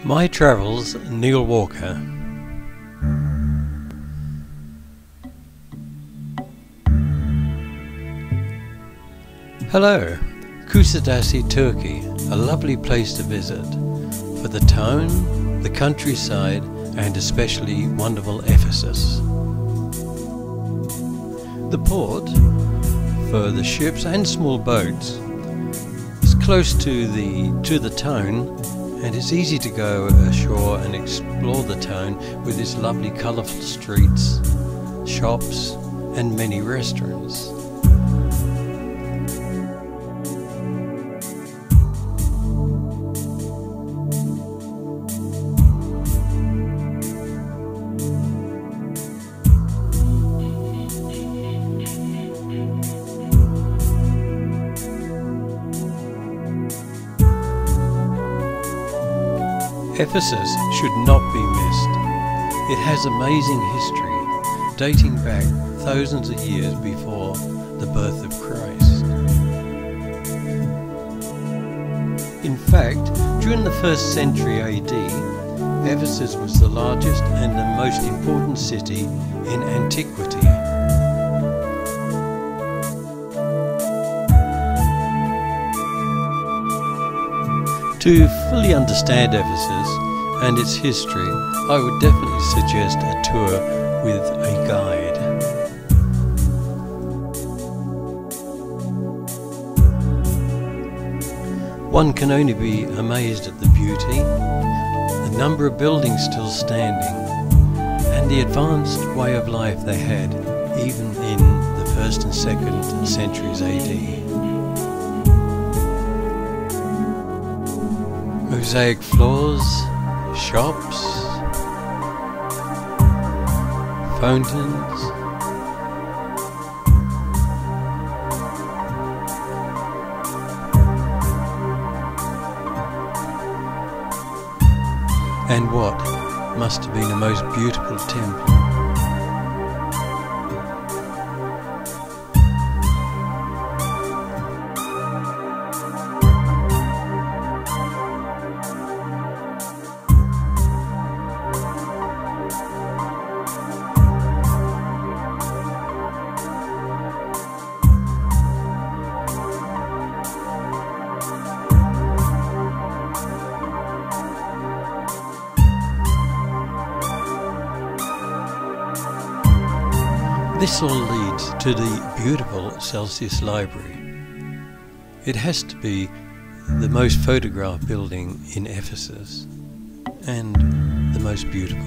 My Travels, Neil Walker. Hello, Kusadasi, Turkey, a lovely place to visit for the town, the countryside and especially wonderful Ephesus. The port, for the ships and small boats, is close to the town, and it's easy to go ashore and explore the town with its lovely colourful streets, shops and many restaurants. Ephesus should not be missed. It has amazing history, dating back thousands of years before the birth of Christ. In fact, during the 1st century AD, Ephesus was the largest and the most important city in antiquity. To fully understand Ephesus and its history, I would definitely suggest a tour with a guide. One can only be amazed at the beauty, the number of buildings still standing, and the advanced way of life they had even in the 1st and 2nd centuries AD. Mosaic floors, shops, fountains, and what must have been the most beautiful temple. This all leads to the beautiful Celsius Library. It has to be the most photographed building in Ephesus and the most beautiful.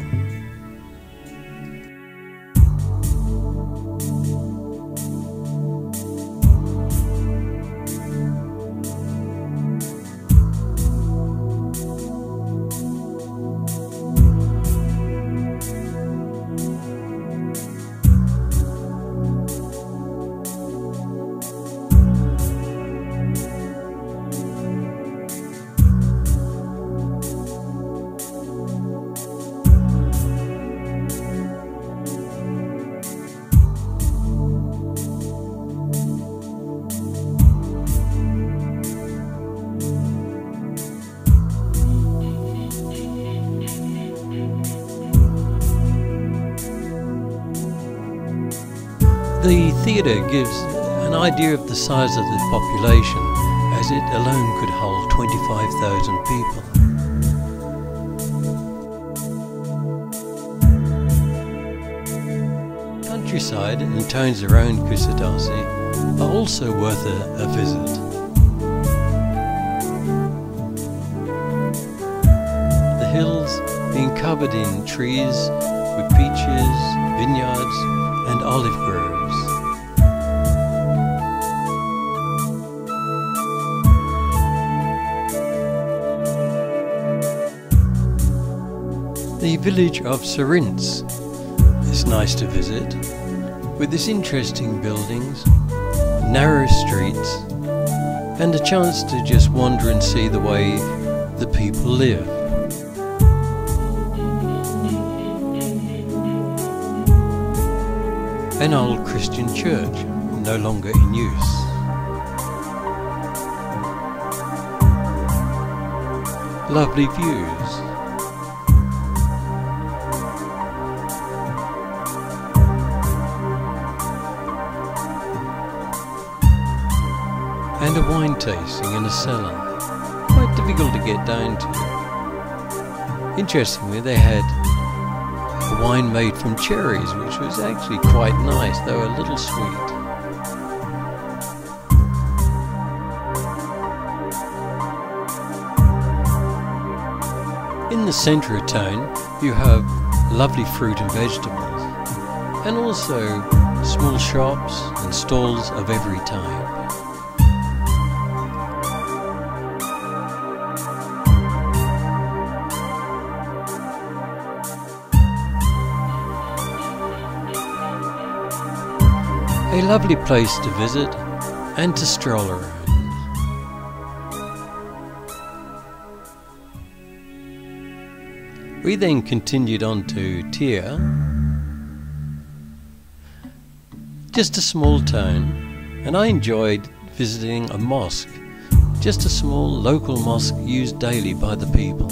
The theatre gives an idea of the size of the population, as it alone could hold 25,000 people. Countryside and towns around Kusadasi are also worth a visit. The hills being covered in trees with peaches, vineyards and olive groves. The village of Sirince is nice to visit, with its interesting buildings, narrow streets, and a chance to just wander and see the way the people live. An old Christian church, no longer in use. Lovely views, and a wine tasting in a cellar. Quite difficult to get down to. Interestingly, they had a wine made from cherries, which was actually quite nice, though a little sweet. In the centre of town, you have lovely fruit and vegetables, and also small shops and stalls of every type. A lovely place to visit and to stroll around. We then continued on to Tyr, just a small town, and I enjoyed visiting a mosque, just a small local mosque used daily by the people.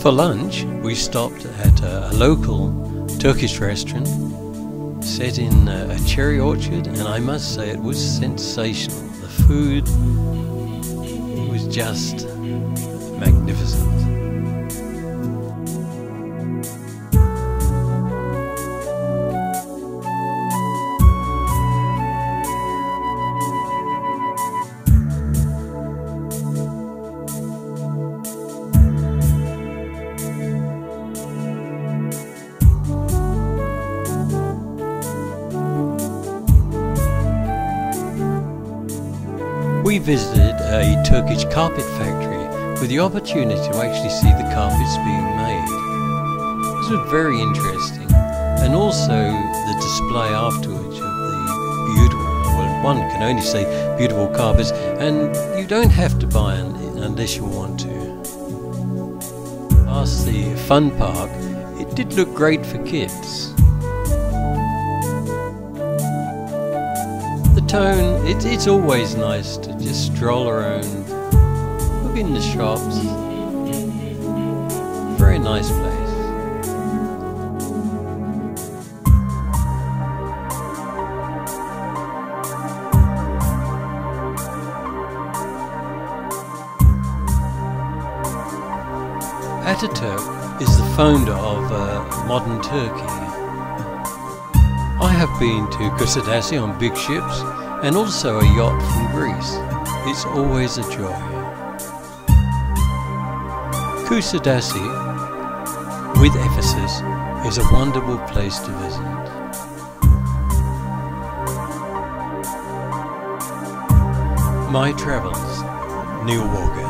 For lunch, we stopped at a local Turkish restaurant set in a cherry orchard, and I must say it was sensational. The food was just magnificent. We visited a Turkish carpet factory with the opportunity to actually see the carpets being made. This was very interesting, and also the display afterwards of the beautiful, well, one can only say beautiful carpets, and you don't have to buy them unless you want to. Past the fun park, it did look great for kids. Town, it's always nice to just stroll around, look in the shops. Very nice place. Ataturk is the founder of modern Turkey. I have been to Kusadasi on big ships, and also a yacht from Greece. It's always a joy. Kusadasi, with Ephesus, is a wonderful place to visit. My Travels, Neil Walker.